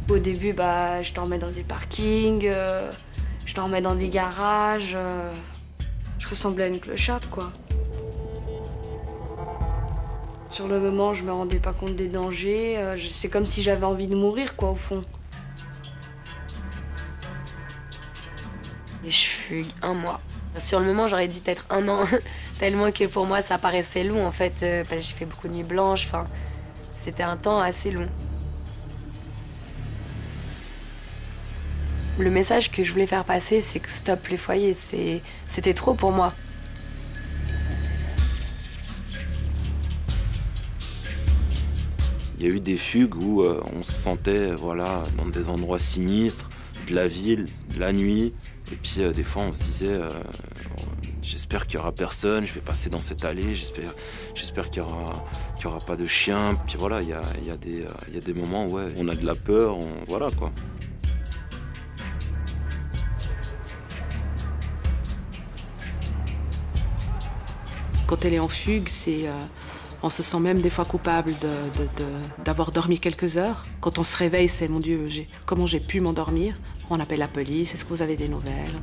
Au début, je dormais dans des parkings, je dormais dans des garages. Je ressemblais à une clocharde, quoi. Sur le moment, je me rendais pas compte des dangers. C'est comme si j'avais envie de mourir, quoi, au fond. Et je fugue 1 mois. Sur le moment, j'aurais dit peut-être 1 an, tellement que pour moi, ça paraissait long, en fait. Parce que j'ai fait beaucoup de nuits blanches, enfin, c'était un temps assez long. Le message que je voulais faire passer, c'est que stop les foyers, c'était trop pour moi. Il y a eu des fugues où on se sentait dans des endroits sinistres, de la ville, la nuit. Et puis des fois on se disait j'espère qu'il n'y aura personne, je vais passer dans cette allée, j'espère qu'il y aura pas de chiens. Puis voilà, il y a des moments où on a de la peur, voilà quoi. Quand elle est en fugue, on se sent même des fois coupable d'avoir dormi quelques heures. Quand on se réveille, c'est mon Dieu, comment j'ai pu m'endormir? On appelle la police, est-ce que vous avez des nouvelles?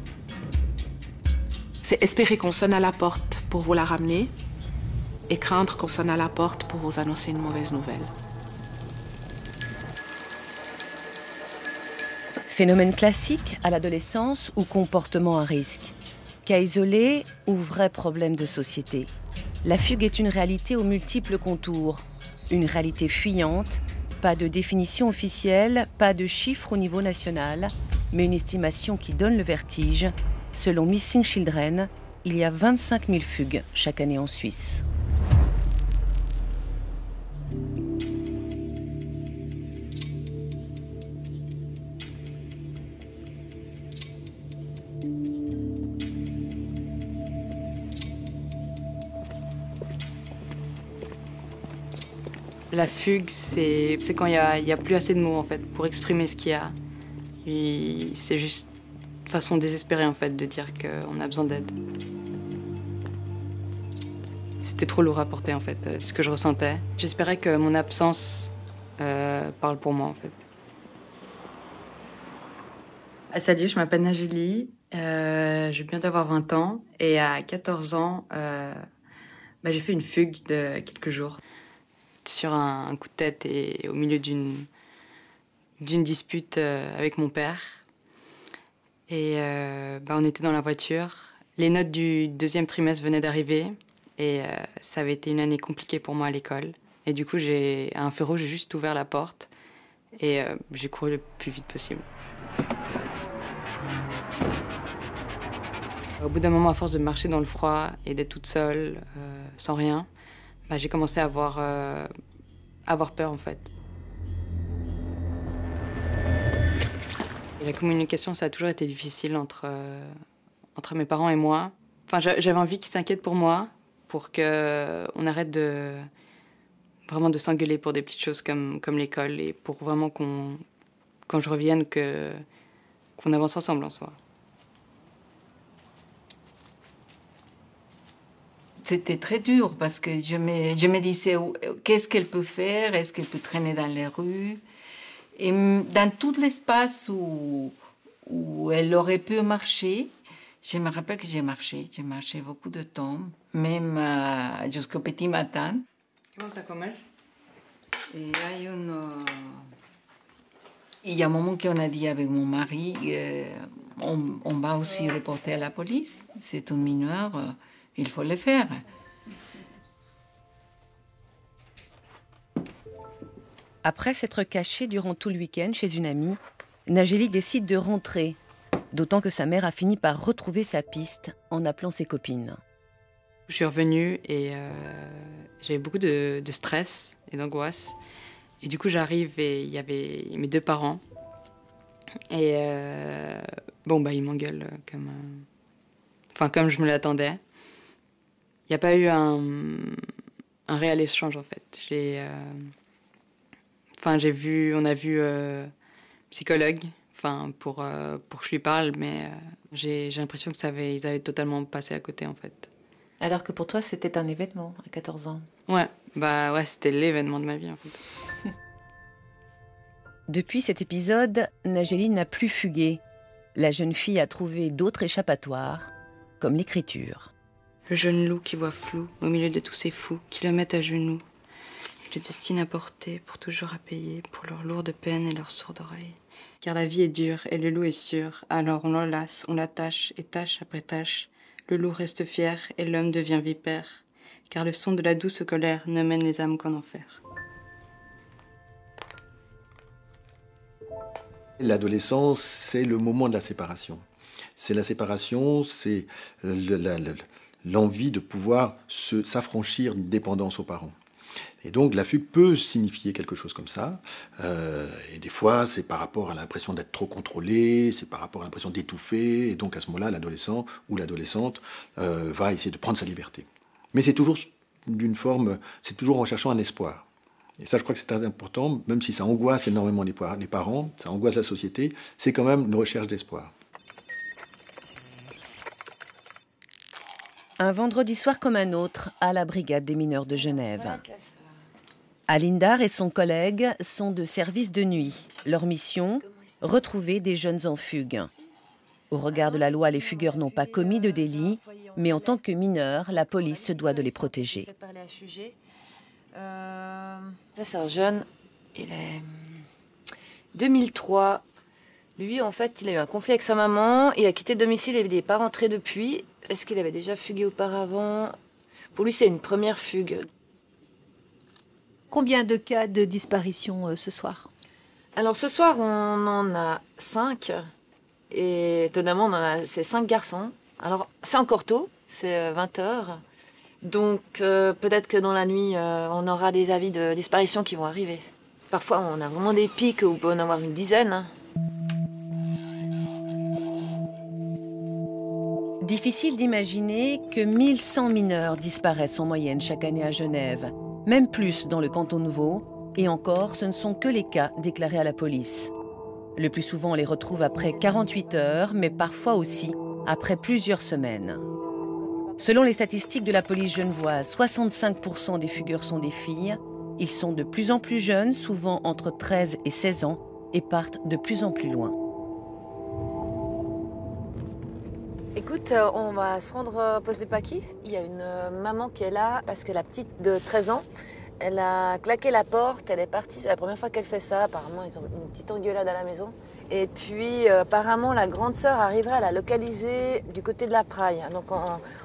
C'est espérer qu'on sonne à la porte pour vous la ramener et craindre qu'on sonne à la porte pour vous annoncer une mauvaise nouvelle. Phénomène classique à l'adolescence ou comportement à risque? Cas isolé ou vrai problème de société? La fugue est une réalité aux multiples contours. Une réalité fuyante, pas de définition officielle, pas de chiffres au niveau national, mais une estimation qui donne le vertige. Selon Missing Children, il y a 25 000 fugues chaque année en Suisse. La fugue, c'est quand il y a plus assez de mots en fait pour exprimer ce qu'il y a. Et c'est juste une façon désespérée en fait de dire qu'on a besoin d'aide. C'était trop lourd à porter en fait, ce que je ressentais. J'espérais que mon absence parle pour moi en fait. Salut, je m'appelle Najeli, je viens d'avoir 20 ans et à 14 ans, j'ai fait une fugue de quelques jours. Sur un coup de tête et au milieu d'une dispute avec mon père. Et on était dans la voiture. Les notes du 2e trimestre venaient d'arriver et ça avait été une année compliquée pour moi à l'école. Et du coup, à un feu rouge, j'ai juste ouvert la porte et j'ai couru le plus vite possible. Au bout d'un moment, à force de marcher dans le froid et d'être toute seule, sans rien, j'ai commencé à avoir peur, en fait. Et la communication, ça a toujours été difficile entre mes parents et moi. Enfin, j'avais envie qu'ils s'inquiètent pour moi, pour qu'on arrête vraiment de s'engueuler pour des petites choses comme l'école, et pour vraiment quand je revienne, qu'on avance ensemble en soi. C'était très dur parce que je me disais qu'est-ce qu'elle peut faire, est-ce qu'elle peut traîner dans les rues. Et dans tout l'espace où elle aurait pu marcher, je me rappelle que j'ai marché beaucoup de temps, même jusqu'au petit matin. Comment ça commence? Et il y a un moment qu'on a dit avec mon mari, on va aussi reporter à la police, c'est une mineure. Il faut le faire. Après s'être cachée durant tout le week-end chez une amie, Najeli décide de rentrer, d'autant que sa mère a fini par retrouver sa piste en appelant ses copines. Je suis revenue et j'avais beaucoup de stress et d'angoisse. Et du coup, j'arrive et il y avait mes 2 parents. Et ils m'engueulent comme je me l'attendais. Il n'y a pas eu un réel échange, en fait. On a vu psychologue, pour que je lui parle, mais j'ai l'impression ils avaient totalement passé à côté, en fait. Alors que pour toi, c'était un événement à 14 ans. Ouais, c'était l'événement de ma vie en fait. Depuis cet épisode, Nagélie n'a plus fugué. La jeune fille a trouvé d'autres échappatoires, comme l'écriture. Le jeune loup qui voit flou au milieu de tous ces fous qui le mettent à genoux. Il le destine à porter pour toujours à payer pour leur lourde peine et leur sourde oreille. Car la vie est dure et le loup est sûr. Alors on l'enlace, on l'attache et tâche après tâche. Le loup reste fier et l'homme devient vipère. Car le son de la douce colère ne mène les âmes qu'en enfer. L'adolescence, c'est le moment de la séparation. C'est la séparation, c'est l'envie de pouvoir s'affranchir d'une dépendance aux parents. Et donc la fugue peut signifier quelque chose comme ça. Et des fois, c'est par rapport à l'impression d'être trop contrôlé, c'est par rapport à l'impression d'étouffer. Et donc à ce moment-là, l'adolescent ou l'adolescente va essayer de prendre sa liberté. Mais c'est toujours d'une forme, c'est toujours en cherchant un espoir. Et ça, je crois que c'est très important, même si ça angoisse énormément les parents, ça angoisse la société, c'est quand même une recherche d'espoir. Un vendredi soir comme un autre, à la brigade des mineurs de Genève. Alindar et son collègue sont de service de nuit. Leur mission, retrouver des jeunes en fugue. Au regard de la loi, les fugueurs n'ont pas commis de délit, mais en tant que mineurs, la police se doit de les protéger. Là, c'est un jeune, il est 2003. Lui, en fait, il a eu un conflit avec sa maman, il a quitté le domicile et il n'est pas rentré depuis. Est-ce qu'il avait déjà fugué auparavant? Pour lui, c'est une première fugue. Combien de cas de disparition ce soir? Alors, ce soir, on en a 5. Et étonnamment, c'est 5 garçons. Alors, c'est encore tôt, c'est 20h. Donc, peut-être que dans la nuit, on aura des avis de disparition qui vont arriver. Parfois, on a vraiment des pics où on peut en avoir une dizaine. Difficile d'imaginer que 1100 mineurs disparaissent en moyenne chaque année à Genève, même plus dans le canton nouveau, et encore, ce ne sont que les cas déclarés à la police. Le plus souvent, on les retrouve après 48 heures, mais parfois aussi après plusieurs semaines. Selon les statistiques de la police genevoise, 65% des fugueurs sont des filles. Ils sont de plus en plus jeunes, souvent entre 13 et 16 ans, et partent de plus en plus loin. Écoute, on va se rendre au poste de Paquis. Il y a une maman qui est là parce que la petite de 13 ans, elle a claqué la porte, elle est partie. C'est la première fois qu'elle fait ça. Apparemment, ils ont une petite engueulade à la maison. Et puis, apparemment, la grande sœur arriverait à la localiser du côté de la Praille. Donc,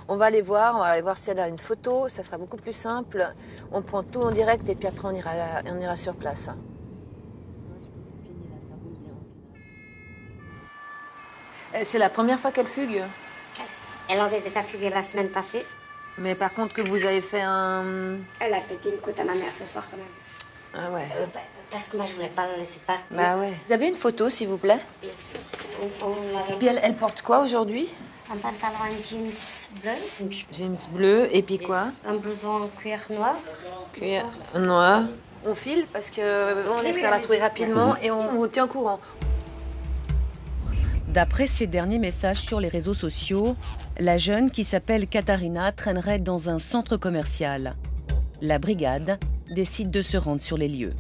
on va aller voir si elle a une photo. Ça sera beaucoup plus simple. On prend tout en direct et puis après, on ira sur place. C'est la première fois qu'elle fugue? Elle avait déjà fugué la semaine passée. Mais par contre, que vous avez fait un... Elle a pété une côte à ma mère ce soir, quand même. Ah ouais. Parce que moi, je voulais pas la laisser partir. Bah ouais. Vous avez une photo, s'il vous plaît? Bien sûr. Puis elle porte quoi aujourd'hui? Un pantalon en jeans bleu. Jeans bleu, et puis quoi? Un blouson en cuir noir. Cuir noir. On file parce qu'on espère la trouver rapidement et on vous tient au courant. D'après ces derniers messages sur les réseaux sociaux, la jeune qui s'appelle Katharina traînerait dans un centre commercial. La brigade décide de se rendre sur les lieux.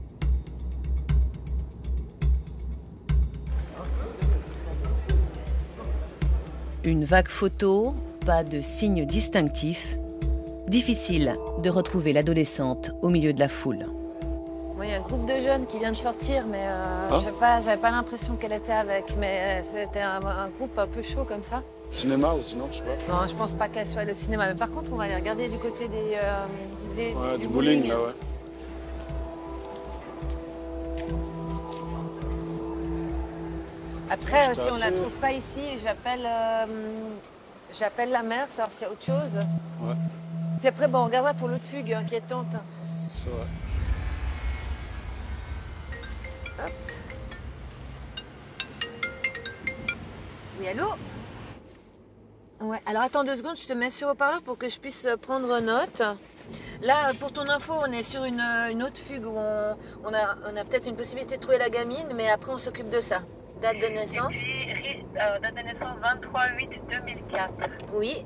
Une vague photo, pas de signe distinctif. Difficile de retrouver l'adolescente au milieu de la foule. Il y a un groupe de jeunes qui vient de sortir, mais je sais pas, j'avais pas l'impression qu'elle était avec, mais c'était un groupe un peu chaud comme ça. Cinéma ou sinon, je sais pas. Non, je pense pas qu'elle soit au cinéma, mais par contre, on va aller regarder du côté du bowling, là, ouais. Après, si on la trouve pas ici, j'appelle la mère, savoir s'il y a autre chose. Ouais. Puis après, on regardera pour l'autre fugue inquiétante. C'est vrai. Hop. Oui, allô? Ouais, alors attends 2 secondes, je te mets sur haut-parleur pour que je puisse prendre note. Là, pour ton info, on est sur une autre fugue où on a peut-être une possibilité de trouver la gamine, mais après on s'occupe de ça. Date de naissance? Date de naissance 23/8/2004. Oui.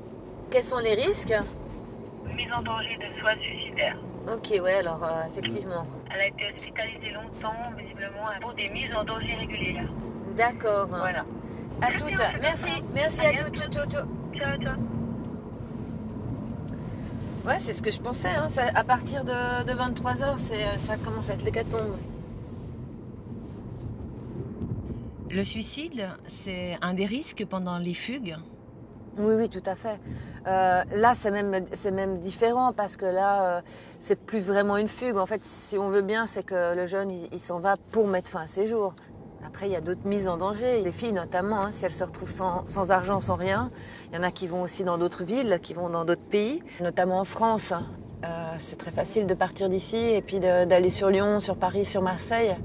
Quels sont les risques? mise en danger de soi suicidaire. Ok, ouais, alors effectivement. Elle a été hospitalisée longtemps, visiblement, pour des mises en danger régulières. D'accord. Voilà. À toutes. Merci à toutes. Ciao, ciao, ciao. Ciao, ciao. Ouais, c'est ce que je pensais. Hein. À partir de 23h, ça commence à être l'hécatombe. Le suicide, c'est un des risques pendant les fugues? Oui, tout à fait. Là, c'est même différent parce que là, c'est plus vraiment une fugue. En fait, si on veut bien, c'est que le jeune, il s'en va pour mettre fin à ses jours. Après, il y a d'autres mises en danger. Les filles, notamment, hein, si elles se retrouvent sans argent, sans rien. Il y en a qui vont aussi dans d'autres villes, qui vont dans d'autres pays, notamment en France. C'est très facile de partir d'ici et puis d'aller sur Lyon, sur Paris, sur Marseille.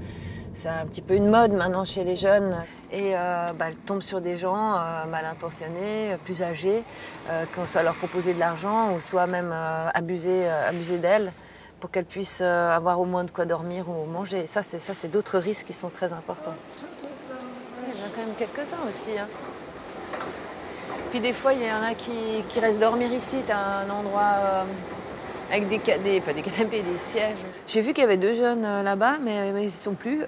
C'est un petit peu une mode maintenant chez les jeunes. Et elles tombent sur des gens mal intentionnés, plus âgés, qu'on soit leur proposer de l'argent ou soit même abuser d'elles pour qu'elles puissent avoir au moins de quoi dormir ou manger. Ça, c'est d'autres risques qui sont très importants. Il y en a quand même quelques-uns aussi. Hein. Puis des fois, il y en a qui restent dormir ici. Tu as un endroit avec pas des canapés, des sièges. J'ai vu qu'il y avait 2 jeunes là-bas, mais ils n'y sont plus.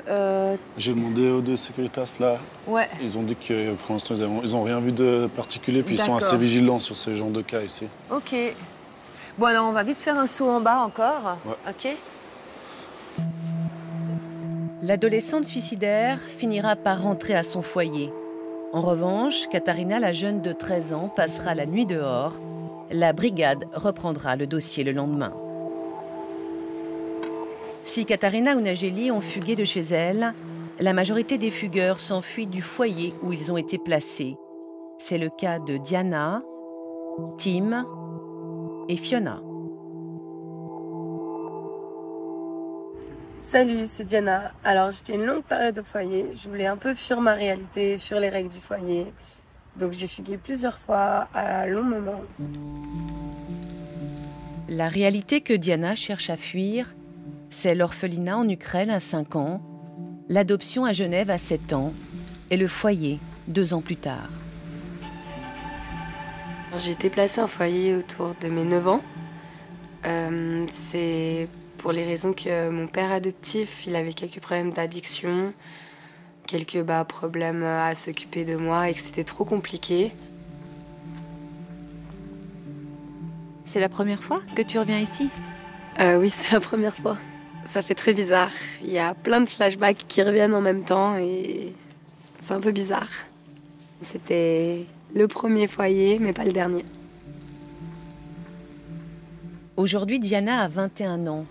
J'ai demandé aux 2 Securitas là. Ouais. Ils ont dit que pour l'instant, ils n'ont rien vu de particulier, puis ils sont assez vigilants sur ce genre de cas ici. Ok. Bon, alors on va vite faire un saut en bas encore. Ouais. Ok. L'adolescente suicidaire finira par rentrer à son foyer. En revanche, Katharina, la jeune de 13 ans, passera la nuit dehors. La brigade reprendra le dossier le lendemain. Si Katharina ou Nageli ont fugué de chez elles, la majorité des fugueurs s'enfuient du foyer où ils ont été placés. C'est le cas de Diana, Tim et Fiona. Salut, c'est Diana. Alors, j'étais une longue période au foyer. Je voulais un peu fuir ma réalité, fuir les règles du foyer. Donc, j'ai fugué plusieurs fois à long moment. La réalité que Diana cherche à fuir, c'est l'orphelinat en Ukraine à 5 ans, l'adoption à Genève à 7 ans et le foyer 2 ans plus tard. J'ai été placée en foyer autour de mes 9 ans. C'est pour les raisons que mon père adoptif, il avait quelques problèmes d'addiction, quelques problèmes à s'occuper de moi et que c'était trop compliqué. C'est la première fois que tu reviens ici? Oui, c'est la première fois. Ça fait très bizarre. Il y a plein de flashbacks qui reviennent en même temps et c'est un peu bizarre. C'était le premier foyer, mais pas le dernier. Aujourd'hui, Diana a 21 ans.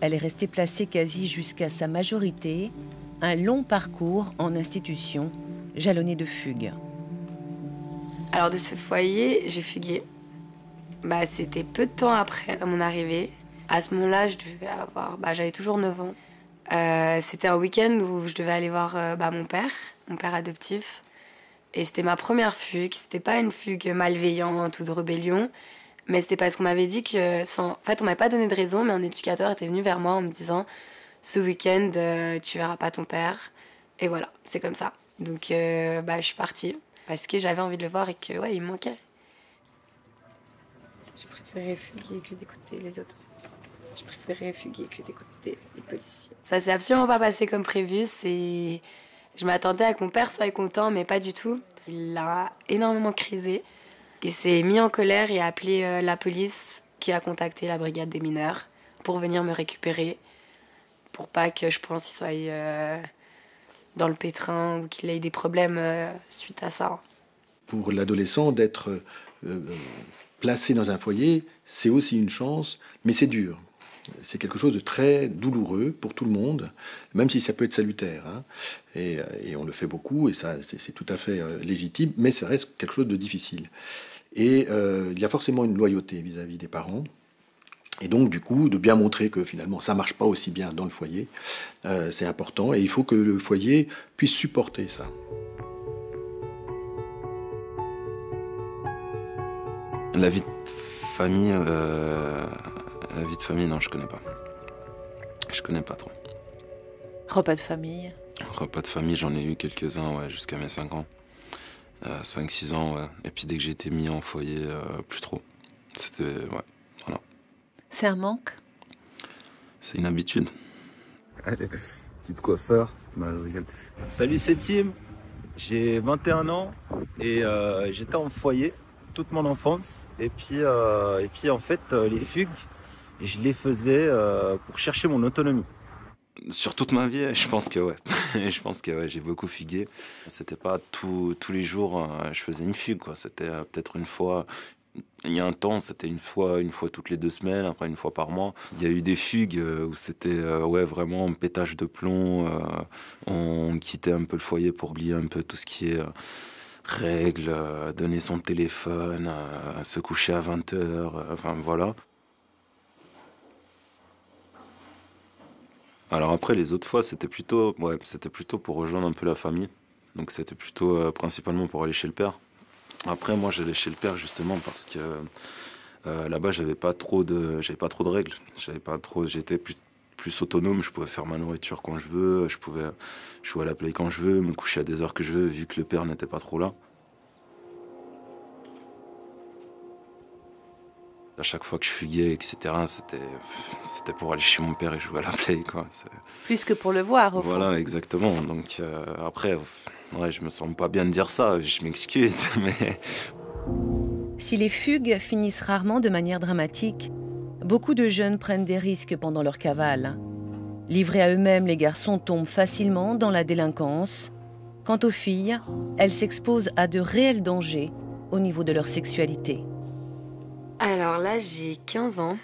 Elle est restée placée quasi jusqu'à sa majorité. Un long parcours en institution, jalonné de fugues. Alors de ce foyer, j'ai fugué. C'était peu de temps après mon arrivée. À ce moment-là, j'avais toujours 9 ans. C'était un week-end où je devais aller voir mon père adoptif. Et c'était ma première fugue. C'était pas une fugue malveillante ou de rébellion, mais c'était parce qu'on m'avait dit que... En fait, on m'avait pas donné de raison, mais un éducateur était venu vers moi en me disant « Ce week-end, tu verras pas ton père. » Et voilà, c'est comme ça. Donc, je suis partie parce que j'avais envie de le voir et que, il me manquait. J'ai préféré fuguer que d'écouter les autres. Je préférais fuguer que d'écouter les policiers. Ça s'est absolument pas passé comme prévu. Je m'attendais à que mon père soit content, mais pas du tout. Il a énormément crisé. Il s'est mis en colère et a appelé la police qui a contacté la brigade des mineurs pour venir me récupérer. Pour pas que je pense qu'il soit dans le pétrin ou qu'il ait des problèmes suite à ça. Pour l'adolescent, d'être placé dans un foyer, c'est aussi une chance, mais c'est dur. C'est quelque chose de très douloureux pour tout le monde, même si ça peut être salutaire. Hein. Et on le fait beaucoup, et ça, c'est tout à fait légitime, mais ça reste quelque chose de difficile. Et il y a forcément une loyauté vis-à-vis des parents. Et donc, du coup, de bien montrer que finalement, ça ne marche pas aussi bien dans le foyer, c'est important. Et il faut que le foyer puisse supporter ça. La vie de famille, non, je connais pas. Je connais pas trop. Repas de famille? Repas de famille, j'en ai eu quelques-uns, jusqu'à mes 5 ans. 5-6 ans, ouais. Et puis dès que j'ai été mis en foyer, plus trop. C'était, voilà. C'est un manque? C'est une habitude. Petite coiffeur. Non, je rigole. Salut, c'est Tim. J'ai 21 ans et j'étais en foyer toute mon enfance. Et puis en fait, les fugues, je les faisais pour chercher mon autonomie. Sur toute ma vie, je pense que ouais. Je pense que ouais, j'ai beaucoup fugué. C'était pas tous les jours, je faisais une fugue, quoi. C'était peut-être une fois. Il y a un temps, c'était une fois toutes les 2 semaines, après une fois par mois. Il y a eu des fugues où c'était ouais, vraiment un pétage de plomb. On quittait un peu le foyer pour oublier un peu tout ce qui est règles, donner son téléphone, se coucher à 20h, enfin voilà. Alors après, les autres fois, c'était plutôt pour rejoindre un peu la famille. Donc c'était plutôt principalement pour aller chez le père. Après, moi, j'allais chez le père justement parce que là-bas, j'avais pas trop de règles. J'étais plus autonome. Je pouvais faire ma nourriture quand je veux. Je pouvais jouer à la play quand je veux, me coucher à des heures que je veux, vu que le père n'était pas trop là. À chaque fois que je fuguais, etc., c'était pour aller chez mon père et jouer à la play, quoi. Plus que pour le voir, au fond. Voilà, exactement. Donc après, ouais, je me sens pas bien de dire ça, je m'excuse, mais... Si les fugues finissent rarement de manière dramatique, beaucoup de jeunes prennent des risques pendant leur cavale. Livrés à eux-mêmes, les garçons tombent facilement dans la délinquance. Quant aux filles, elles s'exposent à de réels dangers au niveau de leur sexualité. Alors là, j'ai 15 ans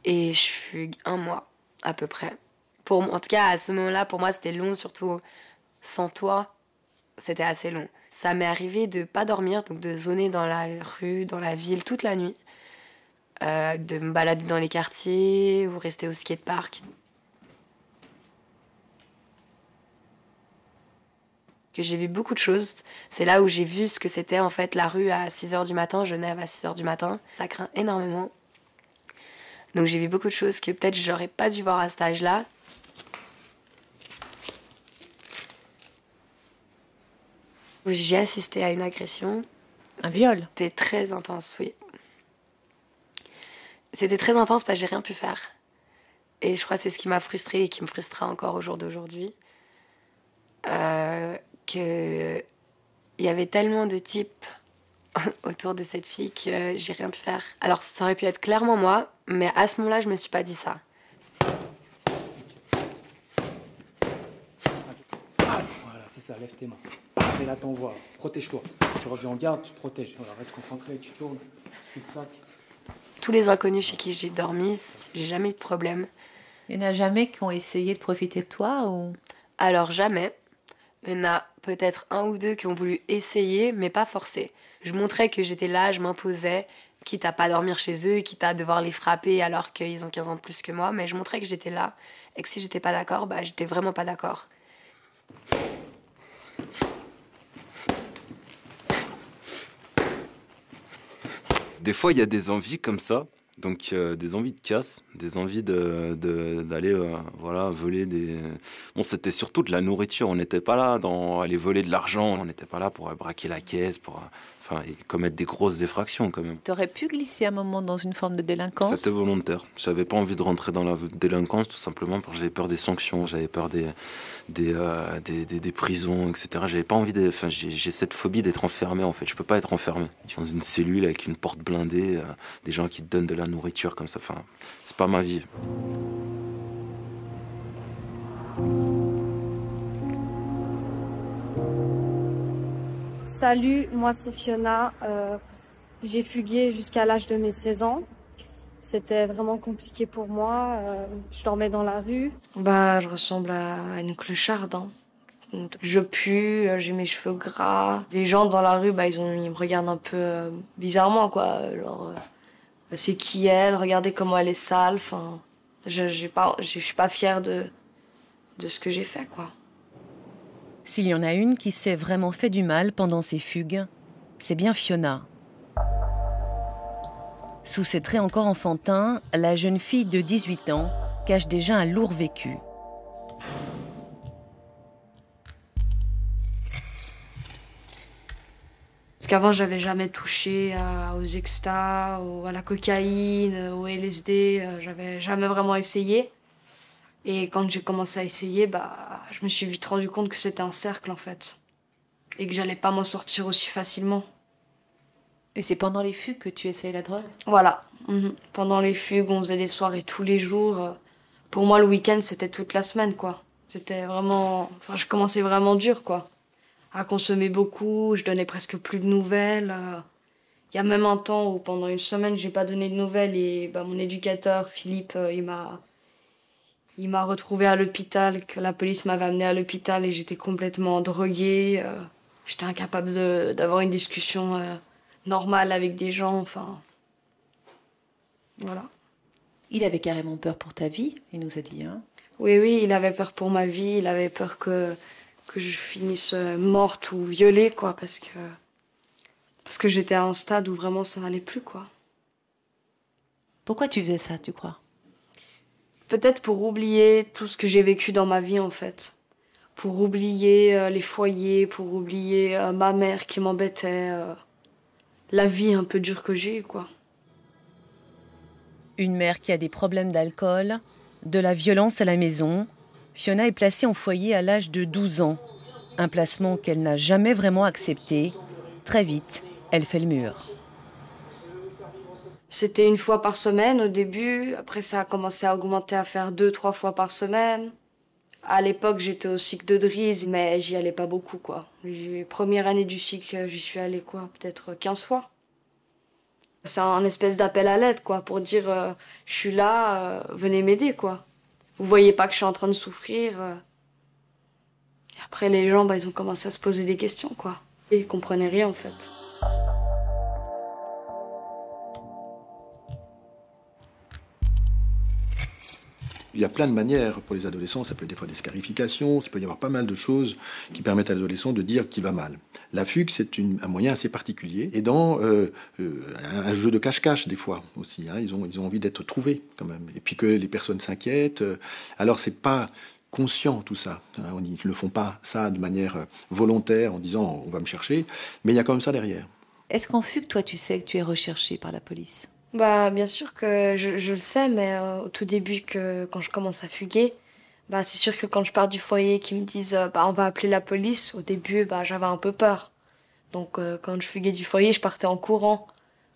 et je fugue 1 mois à peu près. En tout cas, à ce moment-là, pour moi, c'était long, surtout sans toi, c'était assez long. Ça m'est arrivé de pas dormir, donc de zoner dans la rue, dans la ville toute la nuit, de me balader dans les quartiers ou rester au skatepark. Que j'ai vu beaucoup de choses. C'est là où j'ai vu ce que c'était en fait la rue à 6h du matin, Genève à 6h du matin. Ça craint énormément. Donc j'ai vu beaucoup de choses que peut-être j'aurais pas dû voir à cet âge-là. J'ai assisté à une agression. Un viol? C'était très intense, oui. C'était très intense parce que j'ai rien pu faire. Et je crois que c'est ce qui m'a frustrée et qui me frustrera encore au jour d'aujourd'hui. Qu'il y avait tellement de types autour de cette fille que j'ai rien pu faire. Alors ça aurait pu être clairement moi, mais à ce moment-là, je me suis pas dit ça. Voilà, c'est ça, lève tes mains. Et là, t'envoies, protège-toi. Tu reviens en garde, tu te protèges. Voilà, reste concentré, tu tournes, suis le sac. Tous les inconnus chez qui j'ai dormi, j'ai jamais eu de problème. Il n'y en a jamais qui ont essayé de profiter de toi ou... Alors jamais. Il y en a peut-être 1 ou 2 qui ont voulu essayer, mais pas forcer. Je montrais que j'étais là, je m'imposais, quitte à pas dormir chez eux, quitte à devoir les frapper alors qu'ils ont 15 ans de plus que moi, mais je montrais que j'étais là et que si j'étais pas d'accord, bah j'étais vraiment pas d'accord. Des fois, il y a des envies comme ça, donc des envies de casse, des envies d'aller voilà, voler des... Bon, c'était surtout de la nourriture, on n'était pas là dans aller voler de l'argent, on n'était pas là pour braquer la caisse, pour commettre des grosses effractions quand même. Tu aurais pu glisser un moment dans une forme de délinquance? C'était volontaire. J'avais pas envie de rentrer dans la délinquance tout simplement parce que j'avais peur des sanctions, j'avais peur des prisons, etc. J'avais pas envie j'ai cette phobie d'être enfermé en fait. Je peux pas être enfermé. Ils font une cellule avec une porte blindée, des gens qui te donnent de la nourriture comme ça. Enfin, c'est pas ma vie. Salut, moi c'est Fiona. J'ai fugué jusqu'à l'âge de mes 16 ans. C'était vraiment compliqué pour moi. Je dormais dans la rue. Je ressemble à une clocharde. Je pue, j'ai mes cheveux gras. Les gens dans la rue, ils me regardent un peu bizarrement, quoi. Genre, c'est qui elle? Regardez comment elle est sale. Enfin, je suis pas fière de ce que j'ai fait, quoi. S'il y en a une qui s'est vraiment fait du mal pendant ses fugues, c'est bien Fiona. Sous ses traits encore enfantins, la jeune fille de 18 ans cache déjà un lourd vécu. Ce qu'avant, j'avais jamais touché aux extas, à la cocaïne, au LSD. J'avais jamais vraiment essayé. Et quand j'ai commencé à essayer, je me suis vite rendu compte que c'était un cercle, en fait. Et que j'allais pas m'en sortir aussi facilement. Et c'est pendant les fugues que tu essayes la drogue? Voilà. Pendant les fugues, on faisait des soirées tous les jours. Pour moi, le week-end, c'était toute la semaine, quoi. C'était vraiment... Enfin, je commençais vraiment dur, quoi. À consommer beaucoup, je donnais presque plus de nouvelles. Il y a même un temps où, pendant une semaine, j'ai pas donné de nouvelles. Et mon éducateur, Philippe, il m'a retrouvée à l'hôpital, que la police m'avait amenée à l'hôpital et j'étais complètement droguée. J'étais incapable d'avoir une discussion normale avec des gens, enfin... Voilà. Il avait carrément peur pour ta vie, il nous a dit, hein? Oui, il avait peur pour ma vie, il avait peur que je finisse morte ou violée, quoi, parce que j'étais à un stade où vraiment ça n'allait plus, quoi. Pourquoi tu faisais ça, tu crois? Peut-être pour oublier tout ce que j'ai vécu dans ma vie, en fait. Pour oublier les foyers, pour oublier ma mère qui m'embêtait, la vie un peu dure que j'ai eue, quoi. Une mère qui a des problèmes d'alcool, de la violence à la maison, Fiona est placée en foyer à l'âge de 12 ans. Un placement qu'elle n'a jamais vraiment accepté. Très vite, elle fait le mur. C'était 1 fois par semaine au début. Après, ça a commencé à augmenter à faire 2-3 fois par semaine. À l'époque, j'étais au cycle de Dries, mais j'y allais pas beaucoup, quoi. Première année du cycle, j'y suis allée, quoi, peut-être 15 fois. C'est un espèce d'appel à l'aide, quoi, pour dire je suis là, venez m'aider, quoi. Vous voyez pas que je suis en train de souffrir. Et après, les gens, ils ont commencé à se poser des questions, quoi. Et ils comprenaient rien, en fait. Il y a plein de manières pour les adolescents, ça peut être des fois des scarifications, il peut y avoir pas mal de choses qui permettent à l'adolescent de dire qu'il va mal. La fugue, c'est un moyen assez particulier, et dans un jeu de cache-cache des fois aussi, hein, ils ont envie d'être trouvés quand même, et puis que les personnes s'inquiètent. Alors c'est pas conscient tout ça, hein, ils ne le font pas ça de manière volontaire en disant on va me chercher, mais il y a quand même ça derrière. Est-ce qu'en fugue, toi, tu sais que tu es recherché par la police? Bien sûr que je le sais, mais au tout début, quand je commence à fuguer, c'est sûr que quand je pars du foyer, qu'ils me disent on va appeler la police, au début, j'avais un peu peur. Donc quand je fuguais du foyer, je partais en courant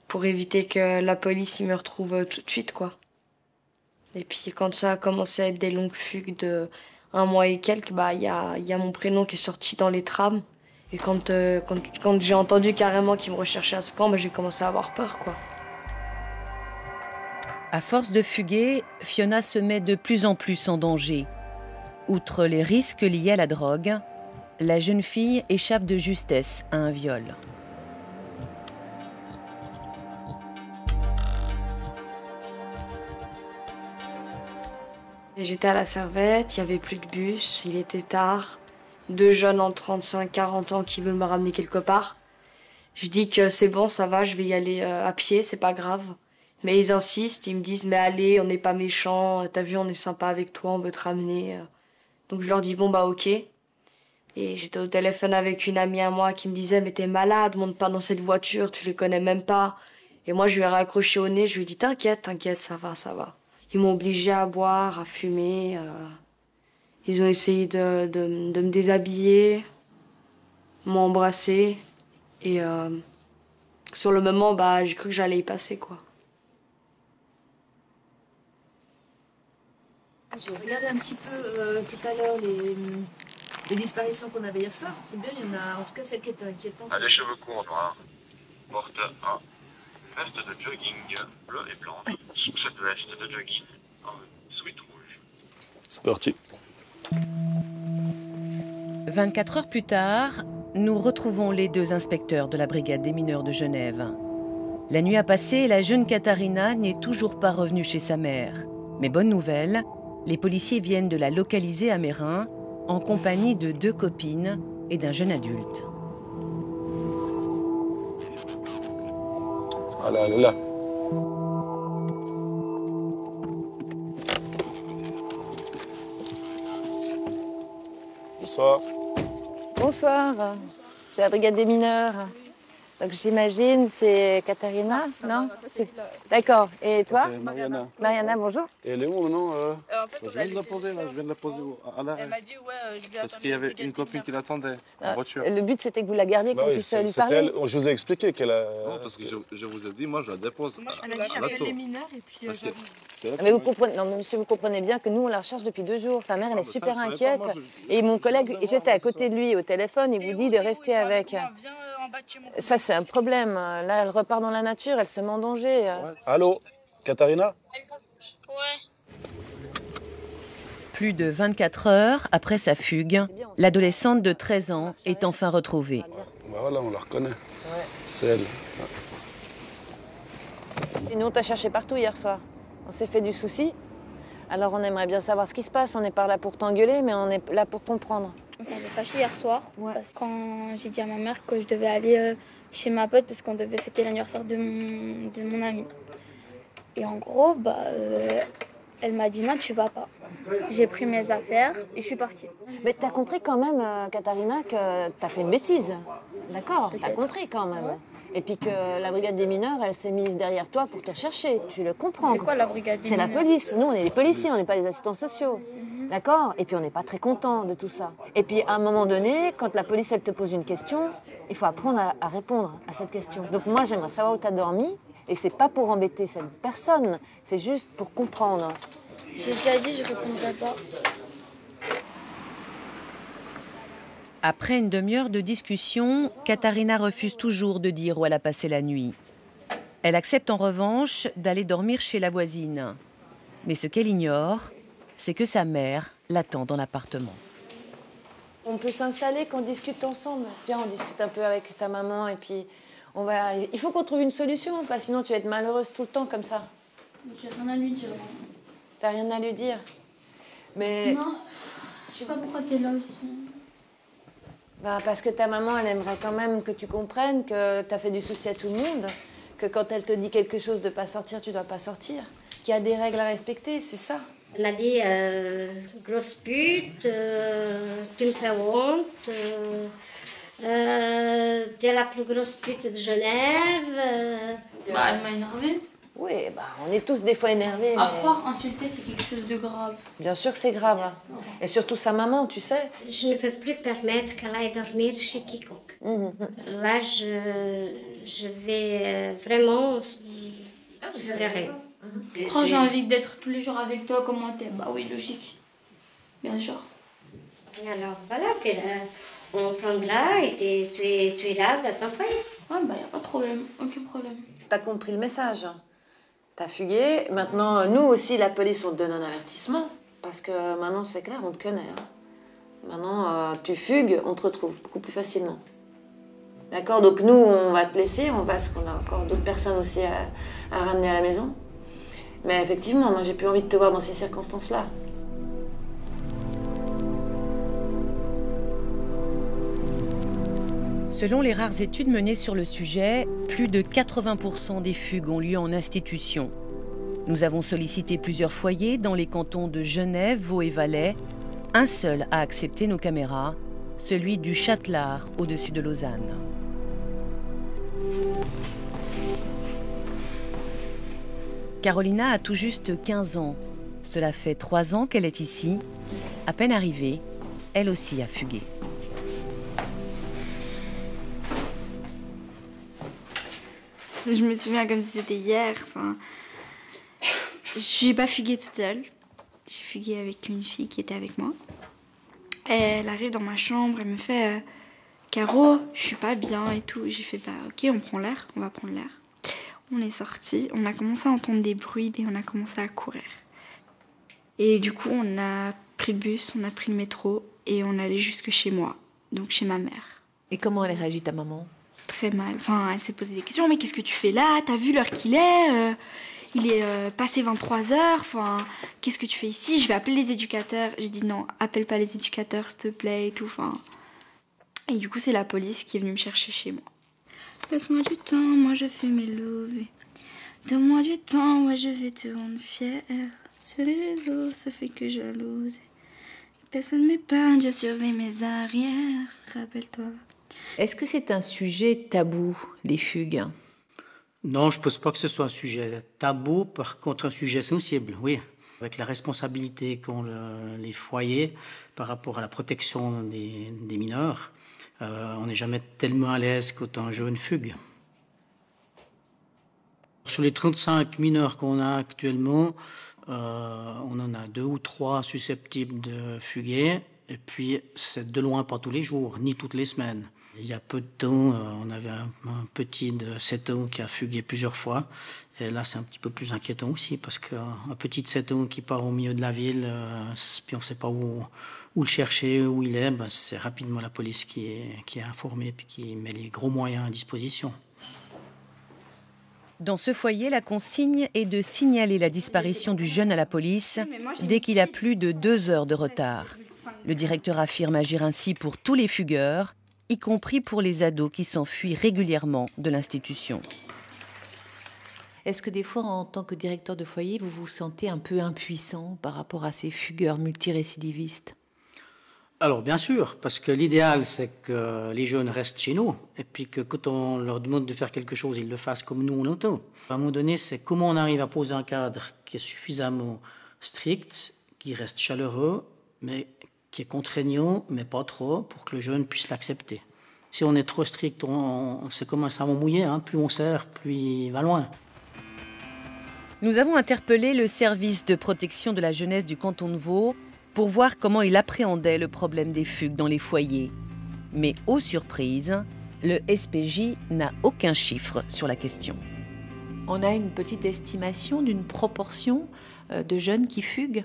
pour éviter que la police me retrouve tout de suite, quoi. Et puis quand ça a commencé à être des longues fugues de 1 mois et quelques, il y a mon prénom qui est sorti dans les trams. Et quand j'ai entendu carrément qu'ils me recherchaient à ce point, j'ai commencé à avoir peur, quoi. À force de fuguer, Fiona se met de plus en plus en danger. Outre les risques liés à la drogue, la jeune fille échappe de justesse à un viol. J'étais à la Servette, il n'y avait plus de bus, il était tard. 2 jeunes en 35-40 ans qui veulent me ramener quelque part. Je dis que c'est bon, ça va, je vais y aller à pied, c'est pas grave. Mais ils insistent, ils me disent « Mais allez, on n'est pas méchants, t'as vu, on est sympa avec toi, on veut te ramener. » Donc je leur dis « Bon, ok. » Et j'étais au téléphone avec une amie à moi qui me disait « Mais t'es malade, monte pas dans cette voiture, tu les connais même pas. » Et moi, je lui ai raccroché au nez, je lui ai dit « T'inquiète, ça va, ça va. » Ils m'ont obligée à boire, à fumer. Ils ont essayé de me déshabiller, m'ont embrassée. Et sur le moment, j'ai cru que j'allais y passer, quoi. J'ai regardé un petit peu tout à l'heure les disparitions qu'on avait hier soir. C'est bien, il y en a en tout cas celle qui est inquiétante. À des cheveux courts noirs, porte un veste de jogging bleu et blanche. Sous cette veste de jogging, un sweat rouge. C'est parti. 24 heures plus tard, nous retrouvons les 2 inspecteurs de la brigade des mineurs de Genève. La nuit a passé et la jeune Katharina n'est toujours pas revenue chez sa mère. Mais bonne nouvelle, les policiers viennent de la localiser à Meyrin, en compagnie de 2 copines et d'un jeune adulte. Ah là, elle est là. Bonsoir. Bonsoir, c'est la brigade des mineurs. Donc j'imagine c'est Katharina, non, D'accord. Et toi? Mariana. Mariana, bonjour. Et elle est où maintenant En fait, Je viens de la poser là, je viens de la poser à l'arrêt. Elle m'a dit, ouais, je lui ai Parce qu'il y avait une copine qui l'attendait en voiture. Le but c'était que vous la gardiez, qu'on puisse lui c'était parler. elle. Je vous ai expliqué qu'elle a... Non, parce que je vous ai dit, moi je la dépose. Moi, je peux la garder, elle est mineure et puis Mais vous comprenez, non, mais monsieur, vous comprenez bien que nous on la recherche depuis 2 jours. Sa mère, elle est super inquiète. Et mon collègue, j'étais à côté de lui au téléphone, il vous dit de rester avec. Ça c'est un problème. Là, elle repart dans la nature, elle se met en danger. Allô, Katharina? Plus de 24 heures après sa fugue, l'adolescente de 13 ans est enfin retrouvée. Bah voilà, on la reconnaît. C'est elle. Et nous, on t'a cherché partout hier soir. On s'est fait du souci. Alors on aimerait bien savoir ce qui se passe. On n'est pas là pour t'engueuler, mais on est là pour comprendre. On s'est fâché hier soir, parce que quand j'ai dit à ma mère que je devais aller chez ma pote, parce qu'on devait fêter l'anniversaire de mon amie. Et en gros, elle m'a dit non, tu vas pas. J'ai pris mes affaires et je suis partie. Mais t'as compris quand même, Katharina, que t'as fait une bêtise. D'accord, t'as compris quand même. Ouais. Et puis que la brigade des mineurs, elle s'est mise derrière toi pour te chercher. Tu le comprends. C'est quoi la brigade des mineurs? C'est la police. Nous, on est les policiers, on n'est pas les assistants sociaux. D'accord? Et puis on n'est pas très contents de tout ça. Et puis à un moment donné, quand la police, elle te pose une question, il faut apprendre à répondre à cette question. Donc moi, j'aimerais savoir où t'as dormi. Et c'est pas pour embêter cette personne, c'est juste pour comprendre. J'ai déjà dit, je répondrai pas. Après une demi-heure de discussion, Katharina refuse toujours de dire où elle a passé la nuit. Elle accepte en revanche d'aller dormir chez la voisine. Mais ce qu'elle ignore, c'est que sa mère l'attend dans l'appartement. On peut s'installer, qu'on discute ensemble. Viens, on discute un peu avec ta maman et puis il faut qu'on trouve une solution, parce que sinon tu vas être malheureuse tout le temps comme ça. J'ai rien à lui dire. T'as rien à lui dire? Mais... Non, je sais pas pourquoi t'es là aussi. Parce que ta maman, elle aimerait quand même que tu comprennes que t'as fait du souci à tout le monde, que quand elle te dit quelque chose de pas sortir, tu dois pas sortir, qu'il y a des règles à respecter, c'est ça. Elle m'a dit grosse pute, tu me fais honte, tu es la plus grosse pute de Genève. Elle m'a énervée. Oui, on est tous des fois énervés. À croire, insulter, c'est quelque chose de grave. Bien sûr que c'est grave. Et surtout sa maman, tu sais. Je ne veux plus permettre qu'elle aille dormir chez quiconque. Là, je vais vraiment serrer. Quand j'ai envie d'être tous les jours avec toi, comment t'es? Bah oui, logique. Bien sûr. Et alors, voilà, puis on prendra et tu iras dans son foyer. Ouais, y a pas de problème, aucun problème. T'as compris le message. T'as fugué. Maintenant, nous aussi, la police, on te donne un avertissement. Parce que maintenant, c'est clair, on te connaît. Maintenant, tu fugues, on te retrouve beaucoup plus facilement. D'accord? Donc nous, on va te laisser, parce qu'on a encore d'autres personnes aussi à ramener à la maison. Mais effectivement, moi, j'ai plus envie de te voir dans ces circonstances-là. Selon les rares études menées sur le sujet, plus de 80% des fugues ont lieu en institution. Nous avons sollicité plusieurs foyers dans les cantons de Genève, Vaud et Valais. Un seul a accepté nos caméras, celui du Châtelard, au-dessus de Lausanne. Carolina a tout juste 15 ans. Cela fait 3 ans qu'elle est ici. À peine arrivée, elle aussi a fugué. Je me souviens comme si c'était hier. Je n'ai pas fugué toute seule. J'ai fugué avec une fille qui était avec moi. Et elle arrive dans ma chambre, elle me fait Caro, je suis pas bien et tout. J'ai fait ok, on prend l'air, on va prendre l'air. On est sortis, on a commencé à entendre des bruits et on a commencé à courir. Et du coup, on a pris le bus, on a pris le métro et on allait jusque chez moi, donc chez ma mère. Et comment elle réagit, ta maman? Très mal. Elle s'est posé des questions. Mais qu'est-ce que tu fais là? T'as vu l'heure qu'il est? Il est passé 23h. Qu'est-ce que tu fais ici? Je vais appeler les éducateurs. J'ai dit non, appelle pas les éducateurs, s'il te plaît, et tout. Et du coup, c'est la police qui est venue me chercher chez moi. Laisse-moi du temps, moi je fais mes lovés. Donne-moi du temps, moi je vais te rendre fière. Sur les réseaux, ça fait que jalouse. Personne m'épargne, je surveille mes arrières. Rappelle-toi. Est-ce que c'est un sujet tabou, les fugues ? Non, je ne pense pas que ce soit un sujet tabou, par contre un sujet sensible, oui. Avec la responsabilité qu'ont les foyers par rapport à la protection des mineurs, on n'est jamais tellement à l'aise quand un jeune fugue. Sur les 35 mineurs qu'on a actuellement, on en a 2 ou 3 susceptibles de fuguer. Et puis, c'est de loin pas tous les jours, ni toutes les semaines. Il y a peu de temps, on avait un petit de 7 ans qui a fugué plusieurs fois. Et là, c'est un petit peu plus inquiétant aussi, parce qu'un petit de 7 ans qui part au milieu de la ville, puis on ne sait pas où le chercher, où il est, c'est rapidement la police qui est informée, puis qui met les gros moyens à disposition. Dans ce foyer, la consigne est de signaler la disparition du jeune à la police dès qu'il a plus de 2 heures de retard. Le directeur affirme agir ainsi pour tous les fugueurs, y compris pour les ados qui s'enfuient régulièrement de l'institution. Est-ce que des fois, en tant que directeur de foyer, vous vous sentez un peu impuissant par rapport à ces fugueurs multirécidivistes ? Alors bien sûr, parce que l'idéal c'est que les jeunes restent chez nous et puis que quand on leur demande de faire quelque chose, ils le fassent comme nous on entend. À un moment donné, c'est comment on arrive à poser un cadre qui est suffisamment strict, qui reste chaleureux, mais qui est contraignant, mais pas trop, pour que le jeune puisse l'accepter. Si on est trop strict, c'est comme un savon mouillé, hein, plus on serre, plus il va loin. Nous avons interpellé le service de protection de la jeunesse du canton de Vaud pour voir comment il appréhendait le problème des fugues dans les foyers. Mais, aux surprises, le SPJ n'a aucun chiffre sur la question. On a une petite estimation d'une proportion de jeunes qui fuguent ?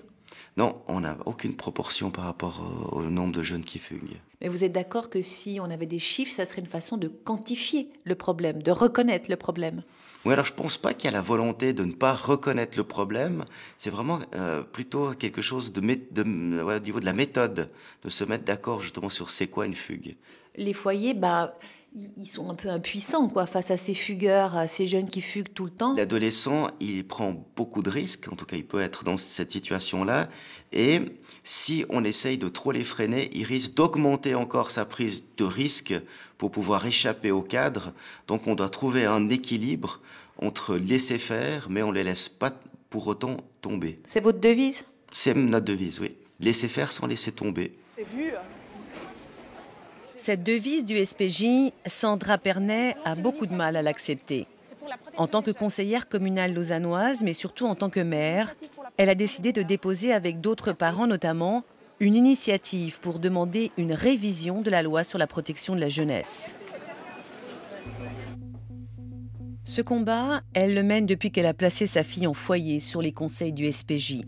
Non, on n'a aucune proportion par rapport au nombre de jeunes qui fuguent. Mais vous êtes d'accord que si on avait des chiffres, ça serait une façon de quantifier le problème, de reconnaître le problème ? Oui, alors je ne pense pas qu'il y a la volonté de ne pas reconnaître le problème. C'est vraiment plutôt quelque chose au niveau de la méthode, de se mettre d'accord justement sur c'est quoi une fugue. Les foyers, ils sont un peu impuissants face à ces fugueurs, à ces jeunes qui fuguent tout le temps. L'adolescent, il prend beaucoup de risques, en tout cas il peut être dans cette situation-là, et si on essaye de trop les freiner, il risque d'augmenter encore sa prise de risque pour pouvoir échapper au cadre. Donc on doit trouver un équilibre entre laisser faire, mais on ne les laisse pas pour autant tomber. C'est votre devise ? C'est notre devise, oui. Laisser faire sans laisser tomber. Cette devise du SPJ, Sandra Pernet a beaucoup de mal à l'accepter. En tant que conseillère communale lausannoise, mais surtout en tant que maire, elle a décidé de déposer avec d'autres parents notamment une initiative pour demander une révision de la loi sur la protection de la jeunesse. Ce combat, elle le mène depuis qu'elle a placé sa fille en foyer sur les conseils du SPJ.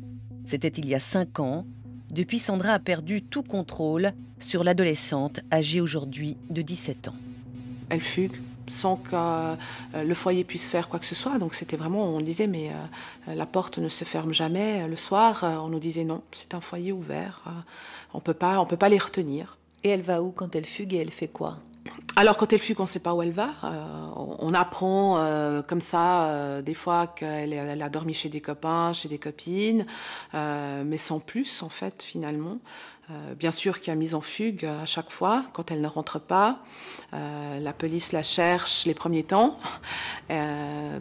C'était il y a 5 ans. Depuis, Sandra a perdu tout contrôle sur l'adolescente âgée aujourd'hui de 17 ans. Elle fugue sans que le foyer puisse faire quoi que ce soit. Donc c'était vraiment, on disait, mais la porte ne se ferme jamais. Le soir, on nous disait non, c'est un foyer ouvert. On peut pas les retenir. Et elle va où quand elle fugue et elle fait quoi ? Alors quand elle fugue, on ne sait pas où elle va. On apprend comme ça des fois qu'elle a dormi chez des copains, chez des copines, mais sans plus en fait finalement. Bien sûr qu'il y a mise en fugue à chaque fois quand elle ne rentre pas. La police la cherche les premiers temps.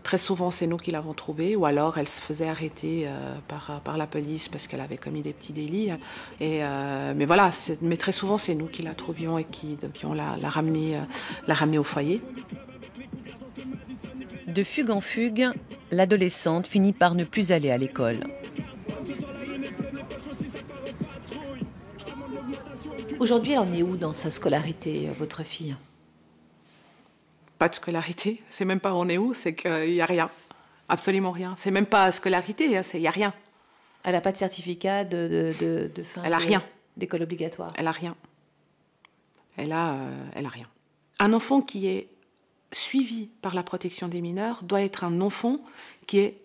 Très souvent c'est nous qui l'avons trouvée, ou alors elle se faisait arrêter par la police parce qu'elle avait commis des petits délits. Mais voilà, mais très souvent c'est nous qui la trouvions et qui devions la ramener au foyer. De fugue en fugue, l'adolescente finit par ne plus aller à l'école. Aujourd'hui, elle en est où dans sa scolarité, votre fille ? Pas de scolarité, c'est même pas on est où, c'est qu'il n'y a rien, absolument rien. C'est même pas scolarité, il n'y a rien. Elle n'a pas de certificat de fin elle a rien. D'école obligatoire ? Elle a rien. Elle a rien. Un enfant qui est suivi par la protection des mineurs doit être un enfant qui est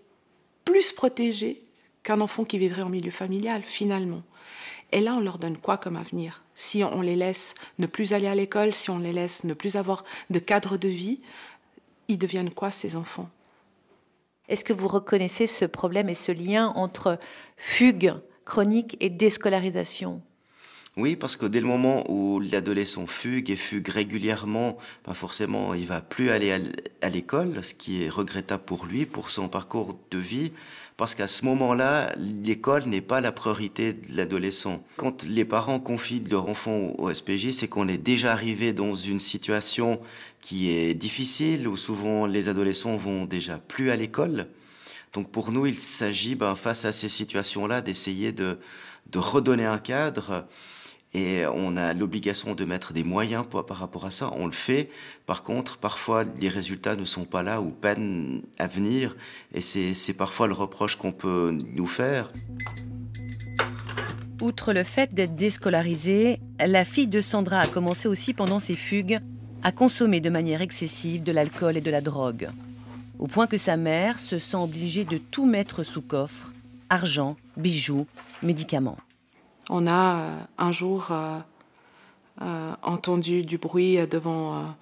plus protégé qu'un enfant qui vivrait en milieu familial, finalement. Et là, on leur donne quoi comme avenir ? Si on les laisse ne plus aller à l'école, si on les laisse ne plus avoir de cadre de vie, ils deviennent quoi, ces enfants ? Est-ce que vous reconnaissez ce problème et ce lien entre fugue chronique et déscolarisation ? Oui, parce que dès le moment où l'adolescent fugue et fugue régulièrement, forcément, il va plus aller à l'école, ce qui est regrettable pour lui, pour son parcours de vie, parce qu'à ce moment-là, l'école n'est pas la priorité de l'adolescent. Quand les parents confient leur enfant au SPJ, c'est qu'on est déjà arrivé dans une situation qui est difficile, où souvent les adolescents vont déjà plus à l'école. Donc pour nous, il s'agit, face à ces situations-là, d'essayer de redonner un cadre. Et on a l'obligation de mettre des moyens par rapport à ça. On le fait. Par contre, parfois, les résultats ne sont pas là ou peinent à venir. Et c'est parfois le reproche qu'on peut nous faire. Outre le fait d'être déscolarisée, la fille de Sandra a commencé aussi pendant ses fugues à consommer de manière excessive de l'alcool et de la drogue. Au point que sa mère se sent obligée de tout mettre sous coffre, argent, bijoux, médicaments. On a un jour entendu du bruit devant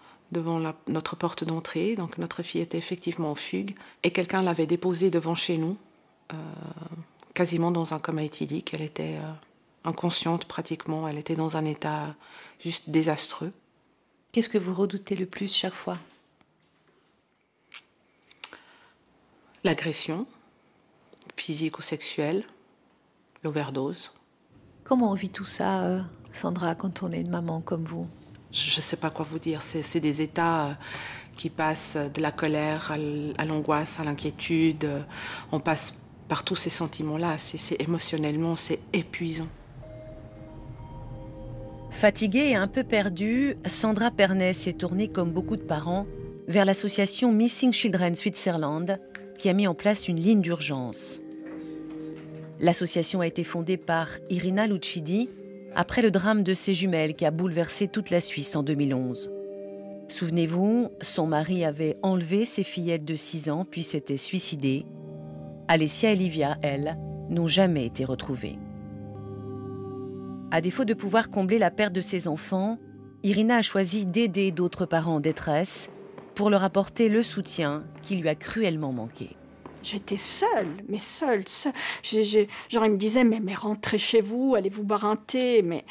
notre porte d'entrée. Donc notre fille était effectivement en fugue. Et quelqu'un l'avait déposée devant chez nous, quasiment dans un coma éthylique. Elle était inconsciente pratiquement. Elle était dans un état juste désastreux. Qu'est-ce que vous redoutez le plus chaque fois? L'agression physique ou sexuelle, l'overdose. Comment on vit tout ça, Sandra, quand on est une maman comme vous? Je ne sais pas quoi vous dire. C'est des états qui passent de la colère à l'angoisse, à l'inquiétude. On passe par tous ces sentiments-là. Émotionnellement, c'est épuisant. Fatiguée et un peu perdue, Sandra Pernet s'est tournée, comme beaucoup de parents, vers l'association Missing Children Switzerland, qui a mis en place une ligne d'urgence. L'association a été fondée par Irina Lucidi après le drame de ses jumelles qui a bouleversé toute la Suisse en 2011. Souvenez-vous, son mari avait enlevé ses fillettes de 6 ans puis s'était suicidé. Alessia et Livia, elles, n'ont jamais été retrouvées. À défaut de pouvoir combler la perte de ses enfants, Irina a choisi d'aider d'autres parents en détresse pour leur apporter le soutien qui lui a cruellement manqué. J'étais seule, mais seule. Genre, il me disait, mais rentrez chez vous, allez vous boire un thé. Mais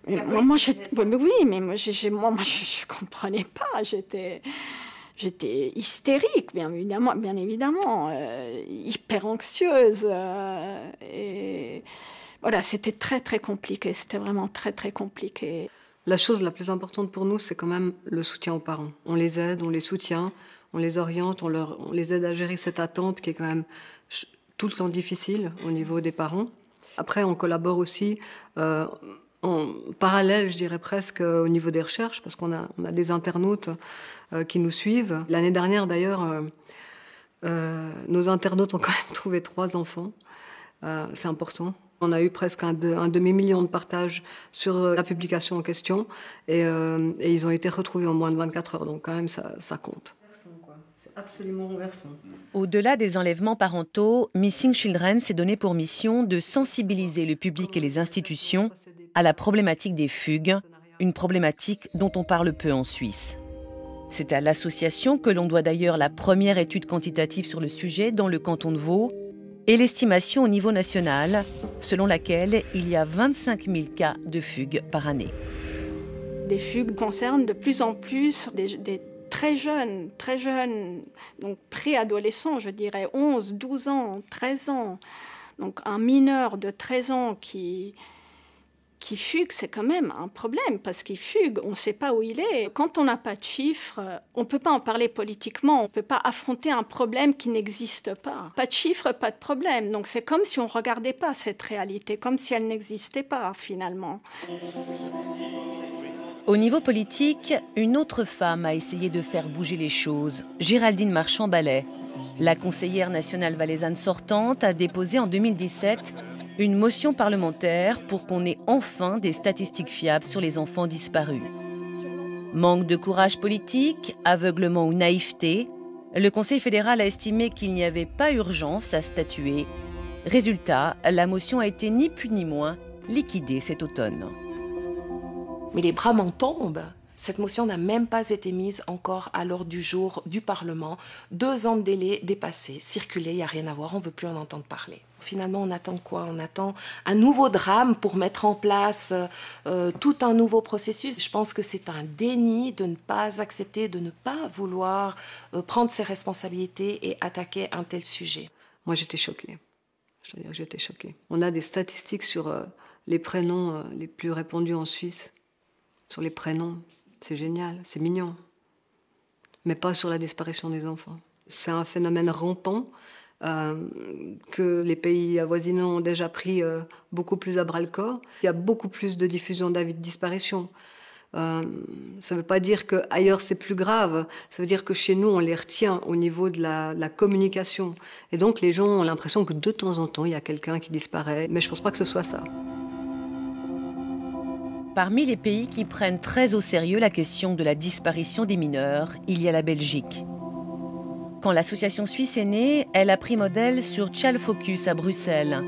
moi, je comprenais pas. J'étais hystérique, bien évidemment, hyper anxieuse. Et voilà, c'était très, très compliqué. C'était vraiment très, très compliqué. La chose la plus importante pour nous, c'est quand même le soutien aux parents. On les aide, on les soutient. On les oriente, on les aide à gérer cette attente qui est quand même tout le temps difficile au niveau des parents. Après, on collabore aussi en parallèle, je dirais presque, au niveau des recherches, parce qu'on a des internautes qui nous suivent. L'année dernière, d'ailleurs, nos internautes ont quand même trouvé 3 enfants. C'est important. On a eu presque un demi-million de partages sur la publication en question et ils ont été retrouvés en moins de 24 heures. Donc quand même, ça compte. Absolument renversant. Au-delà des enlèvements parentaux, Missing Children s'est donné pour mission de sensibiliser le public et les institutions à la problématique des fugues, une problématique dont on parle peu en Suisse. C'est à l'association que l'on doit d'ailleurs la première étude quantitative sur le sujet dans le canton de Vaud et l'estimation au niveau national, selon laquelle il y a 25 000 cas de fugues par année. Les fugues concernent de plus en plus des très jeunes, donc préadolescents, je dirais, 11, 12 ans, 13 ans. Donc un mineur de 13 ans qui fugue, c'est quand même un problème, parce qu'il fugue, on ne sait pas où il est. Quand on n'a pas de chiffres, on ne peut pas en parler politiquement, on ne peut pas affronter un problème qui n'existe pas. Pas de chiffres, pas de problème. Donc c'est comme si on ne regardait pas cette réalité, comme si elle n'existait pas, finalement. Au niveau politique, une autre femme a essayé de faire bouger les choses, Géraldine Marchand-Ballet. La conseillère nationale valaisanne sortante a déposé en 2017 une motion parlementaire pour qu'on ait enfin des statistiques fiables sur les enfants disparus. Manque de courage politique, aveuglement ou naïveté, le Conseil fédéral a estimé qu'il n'y avait pas urgence à statuer. Résultat, la motion a été ni plus ni moins liquidée cet automne. Mais les bras m'en tombent. Cette motion n'a même pas été mise encore à l'ordre du jour du Parlement. 2 ans de délai dépassé, circulé, il n'y a rien à voir, on ne veut plus en entendre parler. Finalement, on attend quoi? On attend un nouveau drame pour mettre en place tout un nouveau processus. Je pense que c'est un déni de ne pas accepter, de ne pas vouloir prendre ses responsabilités et attaquer un tel sujet. Moi, j'étais choquée. Je dois dire que j'étais choquée. On a des statistiques sur les prénoms les plus répandus en Suisse. Sur les prénoms, c'est génial, c'est mignon. Mais pas sur la disparition des enfants. C'est un phénomène rampant que les pays avoisinants ont déjà pris beaucoup plus à bras-le-corps. Il y a beaucoup plus de diffusion d'avis de disparition. Ça ne veut pas dire qu'ailleurs c'est plus grave, ça veut dire que chez nous on les retient au niveau de la communication. Et donc les gens ont l'impression que de temps en temps il y a quelqu'un qui disparaît, mais je ne pense pas que ce soit ça. Parmi les pays qui prennent très au sérieux la question de la disparition des mineurs, il y a la Belgique. Quand l'association suisse est née, elle a pris modèle sur Child Focus à Bruxelles,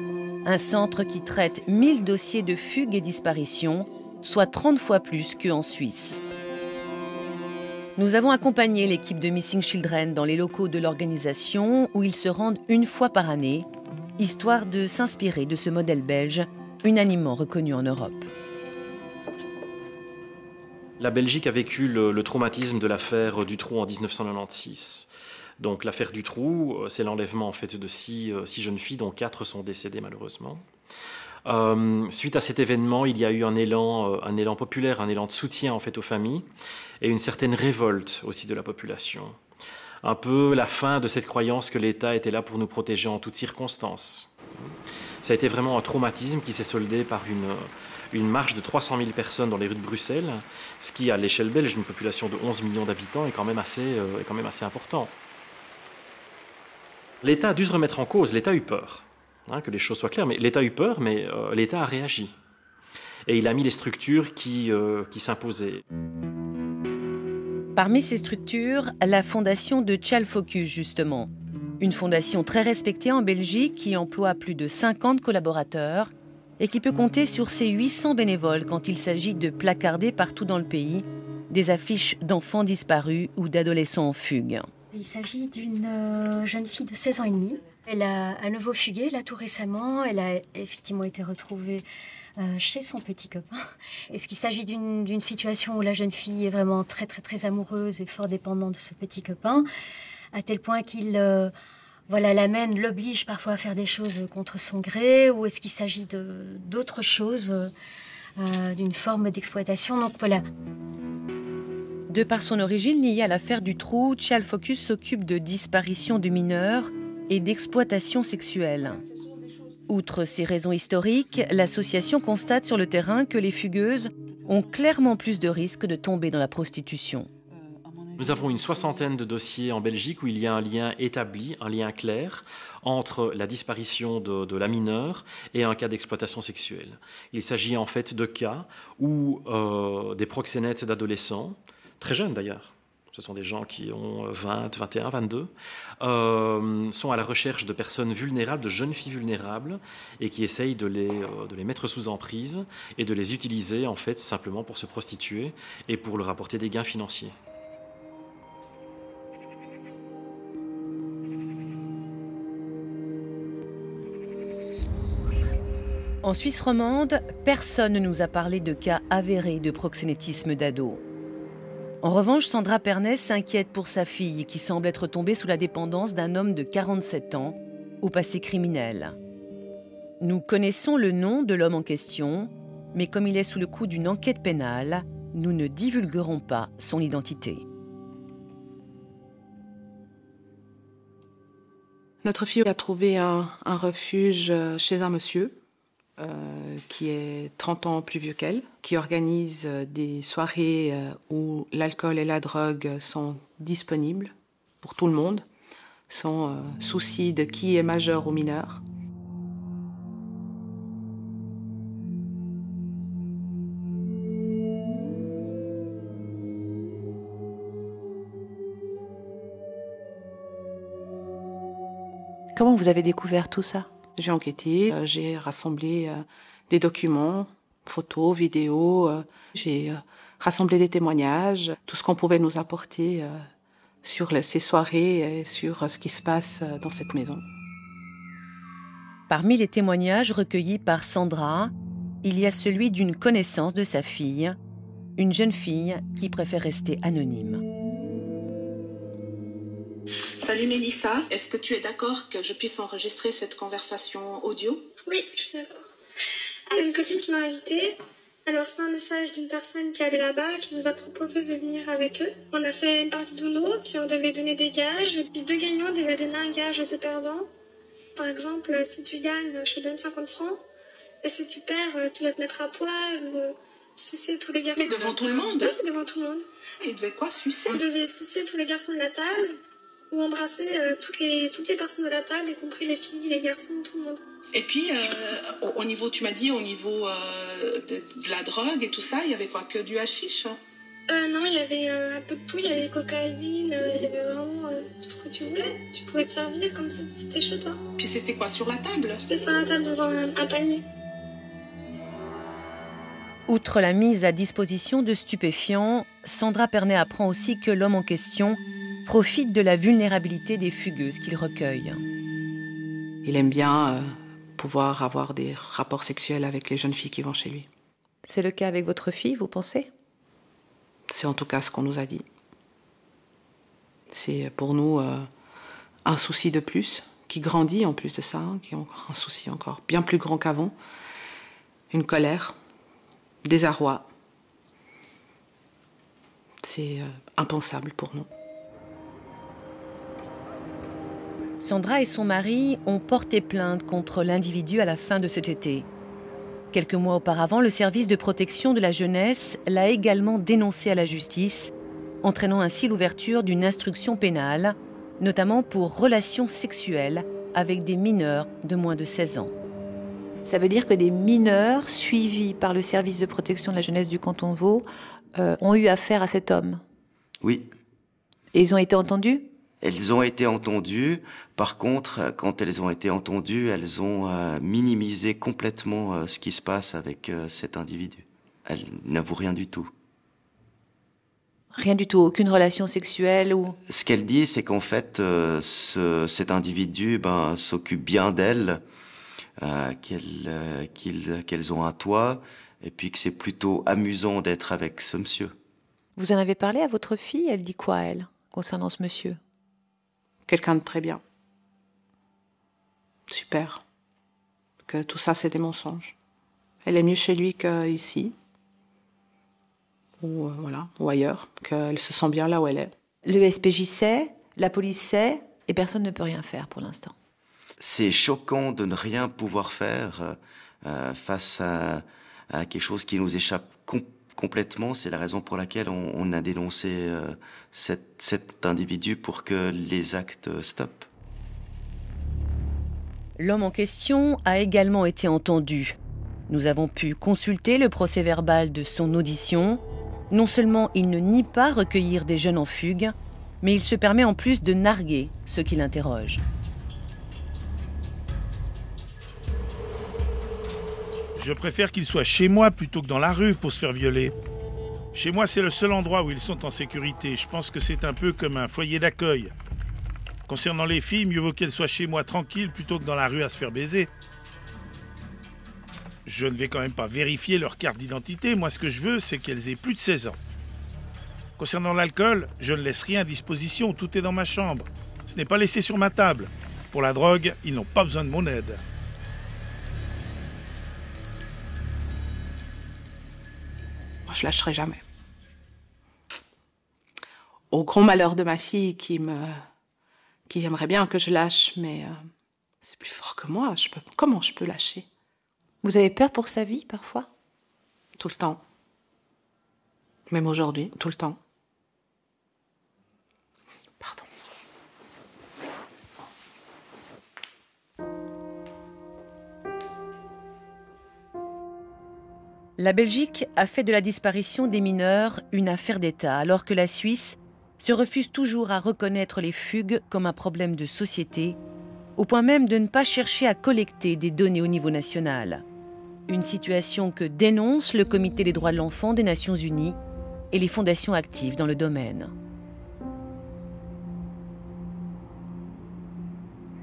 un centre qui traite 1000 dossiers de fugues et disparitions, soit 30 fois plus qu'en Suisse. Nous avons accompagné l'équipe de Missing Children dans les locaux de l'organisation où ils se rendent 1 fois par année, histoire de s'inspirer de ce modèle belge, unanimement reconnu en Europe. La Belgique a vécu le traumatisme de l'affaire Dutroux en 1996. Donc l'affaire Dutroux, c'est l'enlèvement en fait de 6 jeunes filles, dont 4 sont décédées malheureusement. Suite à cet événement, il y a eu un élan populaire, un élan de soutien en fait aux familles et une certaine révolte aussi de la population. Un peu la fin de cette croyance que l'État était là pour nous protéger en toutes circonstances. Ça a été vraiment un traumatisme qui s'est soldé par une marche de 300 000 personnes dans les rues de Bruxelles, ce qui, à l'échelle belge, une population de 11 millions d'habitants, est quand même assez important. L'État a dû se remettre en cause, l'État a eu peur, que les choses soient claires, mais l'État a eu peur, mais l'État a réagi. Et il a mis les structures qui s'imposaient. Parmi ces structures, la fondation de Child Focus, justement. Une fondation très respectée en Belgique qui emploie plus de 50 collaborateurs et qui peut compter sur ses 800 bénévoles quand il s'agit de placarder partout dans le pays des affiches d'enfants disparus ou d'adolescents en fugue. Il s'agit d'une jeune fille de 16 ans et demi. Elle a à nouveau fugué, là, tout récemment. Elle a effectivement été retrouvée chez son petit copain. Est-ce qu'il s'agit d'une situation où la jeune fille est vraiment très, très, très amoureuse et fort dépendante de ce petit copain, à tel point qu'il l'amène, l'oblige parfois à faire des choses contre son gré, ou est-ce qu'il s'agit d'autres choses, d'une forme d'exploitation? Donc voilà. De par son origine liée à l'affaire Dutroux, Child Focus s'occupe de disparition de mineurs et d'exploitation sexuelle. Outre ces raisons historiques, l'association constate sur le terrain que les fugueuses ont clairement plus de risques de tomber dans la prostitution. Nous avons une 60aine de dossiers en Belgique où il y a un lien établi, un lien clair entre la disparition de la mineure et un cas d'exploitation sexuelle. Il s'agit en fait de cas où des proxénètes d'adolescents, très jeunes d'ailleurs, ce sont des gens qui ont 20, 21, 22, sont à la recherche de personnes vulnérables, de jeunes filles vulnérables, et qui essayent de les mettre sous emprise et de les utiliser en fait simplement pour se prostituer et pour leur apporter des gains financiers. En Suisse romande, personne ne nous a parlé de cas avérés de proxénétisme d'ados. En revanche, Sandra Pernet s'inquiète pour sa fille qui semble être tombée sous la dépendance d'un homme de 47 ans au passé criminel. Nous connaissons le nom de l'homme en question, mais comme il est sous le coup d'une enquête pénale, nous ne divulguerons pas son identité. Notre fille a trouvé un refuge chez un monsieur qui est 30 ans plus vieux qu'elle, qui organise des soirées où l'alcool et la drogue sont disponibles pour tout le monde, sans souci de qui est majeur ou mineur. Comment vous avez découvert tout ça? J'ai enquêté, j'ai rassemblé des documents, photos, vidéos. J'ai rassembler des témoignages, tout ce qu'on pouvait nous apporter sur ces soirées et sur ce qui se passe dans cette maison. Parmi les témoignages recueillis par Sandra, il y a celui d'une connaissance de sa fille, une jeune fille qui préfère rester anonyme. Salut Mélissa, est-ce que tu es d'accord que je puisse enregistrer cette conversation audio? Oui, je suis d'accord. Il y a une copine qui m'a invitée. Elle a reçu un message d'une personne qui allait là-bas, qui nous a proposé de venir avec eux. On a fait une partie d'Uno, puis on devait donner des gages. Les 2 gagnants devaient donner un gage aux 2 perdants. Par exemple, si tu gagnes, je te donne 50 francs. Et si tu perds, tu dois te mettre à poil ou sucer tous les garçons. Mais devant tout le monde? Oui, devant tout le monde. Et il devait quoi, sucer? On devait sucer tous les garçons de la table ou embrasser toutes les personnes de la table, y compris les filles, les garçons, tout le monde. Et puis, au niveau, tu m'as dit, au niveau de la drogue et tout ça, il y avait quoi, que du hashish? Non, il y avait un peu de tout. Il y avait cocaïne, il y avait vraiment tout ce que tu voulais. Tu pouvais te servir comme si c'était chez toi. Puis c'était quoi, sur la table? C'était sur la table dans un panier. Outre la mise à disposition de stupéfiants, Sandra Pernet apprend aussi que l'homme en question profite de la vulnérabilité des fugueuses qu'il recueille. Il aime bien pouvoir avoir des rapports sexuels avec les jeunes filles qui vont chez lui. C'est le cas avec votre fille, vous pensez? C'est en tout cas ce qu'on nous a dit. C'est pour nous un souci de plus, qui grandit en plus de ça, qui est un souci encore bien plus grand qu'avant. Une colère, désarroi. C'est impensable pour nous. Sandra et son mari ont porté plainte contre l'individu à la fin de cet été. Quelques mois auparavant, le service de protection de la jeunesse l'a également dénoncé à la justice, entraînant ainsi l'ouverture d'une instruction pénale, notamment pour relations sexuelles avec des mineurs de moins de 16 ans. Ça veut dire que des mineurs suivis par le service de protection de la jeunesse du canton de Vaud ont eu affaire à cet homme? Oui. Et ils ont été entendus? Elles ont été entendues. Par contre, quand elles ont été entendues, elles ont minimisé complètement ce qui se passe avec cet individu. Elles n'avouent rien du tout. Rien du tout, aucune relation sexuelle ou... Ce qu'elle dit, c'est qu'en fait, cet individu s'occupe bien d'elles, qu'elles ont un toit, et puis que c'est plutôt amusant d'être avec ce monsieur. Vous en avez parlé à votre fille? Elle dit quoi, elle, concernant ce monsieur? Quelqu'un de très bien. Super. Que tout ça, c'est des mensonges. Elle est mieux chez lui qu'ici. Ou ailleurs. Qu'elle se sent bien là où elle est. Le SPJ sait, la police sait, et personne ne peut rien faire pour l'instant. C'est choquant de ne rien pouvoir faire face à quelque chose qui nous échappe complètement. C'est la raison pour laquelle on a dénoncé cet individu pour que les actes stoppent. L'homme en question a également été entendu. Nous avons pu consulter le procès-verbal de son audition. Non seulement il ne nie pas recueillir des jeunes en fugue, mais il se permet en plus de narguer ceux qui l'interrogent. Je préfère qu'ils soient chez moi plutôt que dans la rue pour se faire violer. Chez moi, c'est le seul endroit où ils sont en sécurité. Je pense que c'est un peu comme un foyer d'accueil. Concernant les filles, mieux vaut qu'elles soient chez moi tranquilles plutôt que dans la rue à se faire baiser. Je ne vais quand même pas vérifier leur carte d'identité. Moi, ce que je veux, c'est qu'elles aient plus de 16 ans. Concernant l'alcool, je ne laisse rien à disposition. Tout est dans ma chambre. Ce n'est pas laissé sur ma table. Pour la drogue, ils n'ont pas besoin de mon aide. Je lâcherai jamais. Au grand malheur de ma fille qui aimerait bien que je lâche, mais c'est plus fort que moi. Comment je peux lâcher? Vous avez peur pour sa vie, parfois? Tout le temps. Même aujourd'hui, tout le temps. Pardon. La Belgique a fait de la disparition des mineurs une affaire d'État, alors que la Suisse se refuse toujours à reconnaître les fugues comme un problème de société, au point même de ne pas chercher à collecter des données au niveau national. Une situation que dénonce le Comité des droits de l'enfant des Nations Unies et les fondations actives dans le domaine.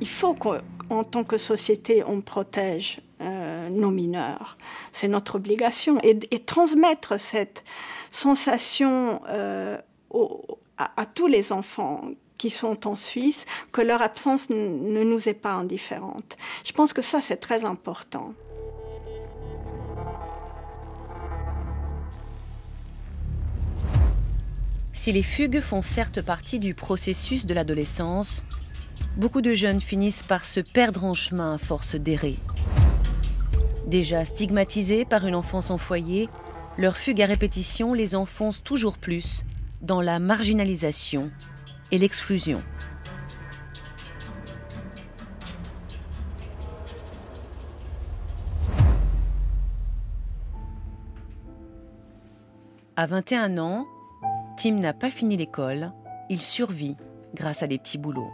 Il faut qu'en tant que société, on protège nos mineurs. C'est notre obligation. Et transmettre cette sensation à tous les enfants qui sont en Suisse, que leur absence ne nous est pas indifférente. Je pense que ça, c'est très important. Si les fugues font certes partie du processus de l'adolescence, beaucoup de jeunes finissent par se perdre en chemin à force d'errer. Déjà stigmatisés par une enfance en foyer, leurs fugues à répétition les enfoncent toujours plus dans la marginalisation et l'exclusion. À 21 ans, Tim n'a pas fini l'école, il survit grâce à des petits boulots.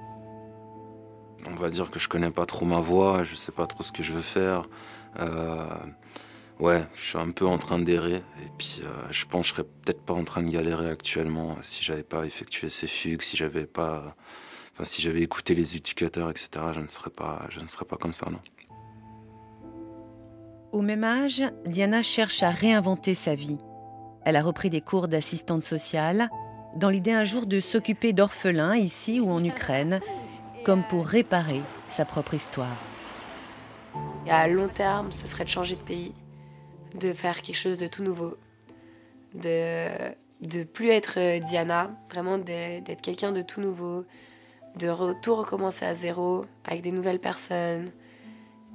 On va dire que je connais pas trop ma voie, je sais pas trop ce que je veux faire. Ouais, je suis un peu en train d'errer et puis je pense que je serais peut-être pas en train de galérer actuellement si j'avais pas effectué ces fugues, si j'avais écouté les éducateurs, etc. Je ne serais pas comme ça, non. Au même âge, Diana cherche à réinventer sa vie. Elle a repris des cours d'assistante sociale dans l'idée un jour de s'occuper d'orphelins ici ou en Ukraine, comme pour réparer sa propre histoire. Et à long terme, ce serait de changer de pays, de faire quelque chose de tout nouveau, de plus être Diana, vraiment d'être quelqu'un de tout nouveau, de tout recommencer à zéro avec des nouvelles personnes,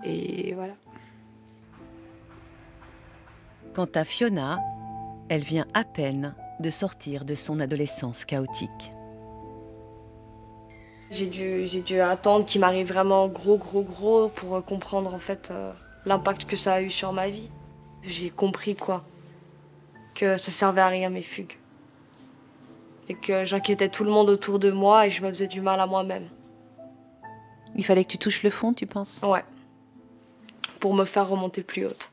et voilà. Quant à Fiona, elle vient à peine de sortir de son adolescence chaotique. J'ai dû attendre qu'il m'arrive vraiment gros pour comprendre en fait l'impact que ça a eu sur ma vie. J'ai compris que ça servait à rien mes fugues. Et que j'inquiétais tout le monde autour de moi et je me faisais du mal à moi-même. Il fallait que tu touches le fond, tu penses? Ouais. Pour me faire remonter plus haute.